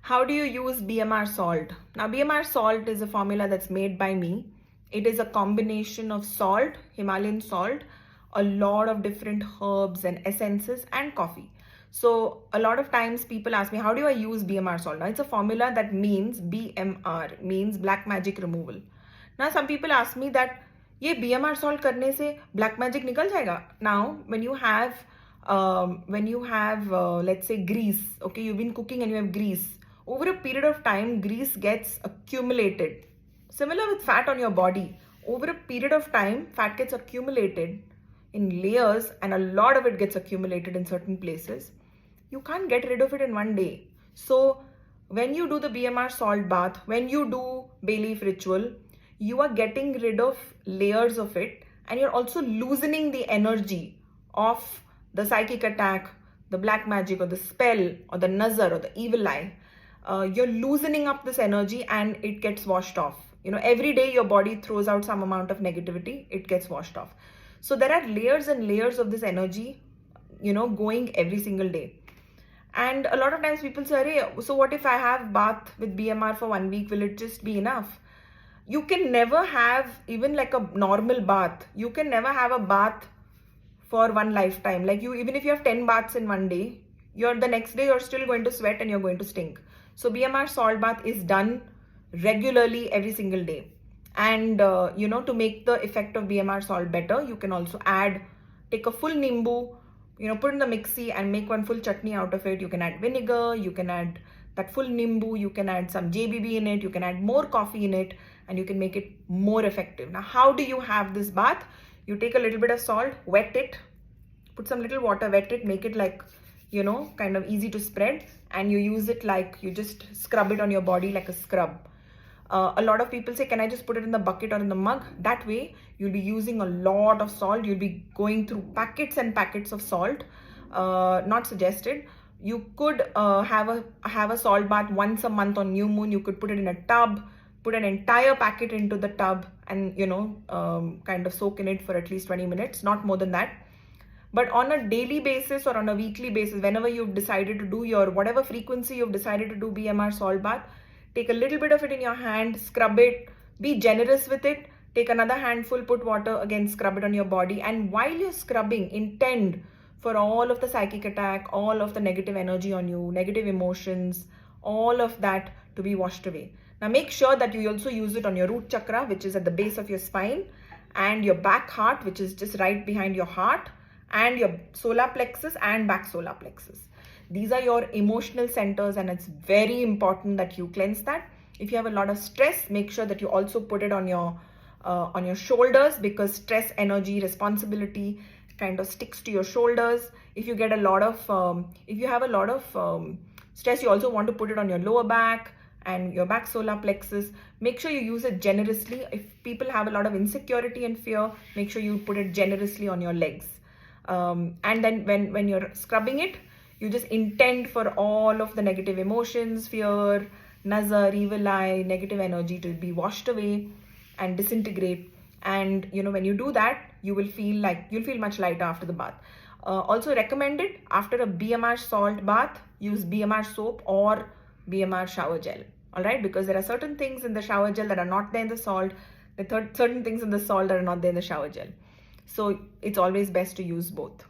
How do you use BMR salt? Now, BMR salt is a formula that's made by me. It is a combination of salt, Himalayan salt, a lot of different herbs and essences, and coffee. So a lot of times people ask me, how do I use BMR salt? Now, it's a formula that means BMR, means black magic removal. Now, some people ask me that, ये BMR salt करने से black magic निकल जाएगा? Now, when you have let's say grease, okay, you've been cooking and you have grease. Over a period of time, grease gets accumulated. Similar with fat on your body. Over a period of time, fat gets accumulated in layers and a lot of it gets accumulated in certain places. You can't get rid of it in one day. So when you do the BMR salt bath, when you do bay leaf ritual, you are getting rid of layers of it, and you're also loosening the energy of the psychic attack, the black magic or the spell or the nazar or the evil eye. You're loosening up this energy and it gets washed off. Every day your body throws out some amount of negativity, it gets washed off. So there are layers and layers of this energy, going every single day. And a lot of times people say, hey, so what if I have bath with BMR for 1 week? Will it just be enough? You can never have even like a normal bath. You can never have a bath for one lifetime. Like even if you have 10 baths in one day, the next day you're still going to sweat and you're going to stink. So BMR salt bath is done regularly every single day. And to make the effect of BMR salt better, you can also take a full nimbu, put in the mixie and make one full chutney out of it. You can add vinegar, you can add that full nimbu, you can add some JBB in it, you can add more coffee in it, and you can make it more effective. Now, how do you have this bath? You take a little bit of salt, wet it, put some little water, wet it, make it like, kind of easy to spread, and you use it like you just scrub it on your body like a scrub. A lot of people say, can I just put it in the bucket or in the mug? That way, you'll be using a lot of salt. You'll be going through packets and packets of salt. Not suggested. You could have a salt bath once a month on new moon. You could put it in a tub, put an entire packet into the tub and, kind of soak in it for at least 20 minutes, not more than that. But on a daily basis or on a weekly basis, whenever you've decided to do whatever frequency you've decided to do BMR salt bath, take a little bit of it in your hand, scrub it, be generous with it, take another handful, put water, again scrub it on your body. And while you're scrubbing, intend for all of the psychic attack, all of the negative energy on you, negative emotions, all of that to be washed away. Now make sure that you also use it on your root chakra, which is at the base of your spine, and your back heart, which is just right behind your heart, and your solar plexus and back solar plexus. These are your emotional centers, and it's very important that you cleanse that. If you have a lot of stress, make sure that you also put it on your shoulders, because stress, energy, responsibility kind of sticks to your shoulders. If you get a lot of, if you have a lot of stress, you also want to put it on your lower back and your back solar plexus. Make sure you use it generously. If people have a lot of insecurity and fear, make sure you put it generously on your legs. And then when you're scrubbing it, you just intend for all of the negative emotions, fear, nazar, evil eye, negative energy to be washed away and disintegrate. And when you do that, you'll feel much lighter after the bath. Also recommended, after a BMR salt bath, use BMR soap or BMR shower gel. All right, because there are certain things in the shower gel that are not there in the salt. Certain things in the salt that are not there in the shower gel. So it's always best to use both.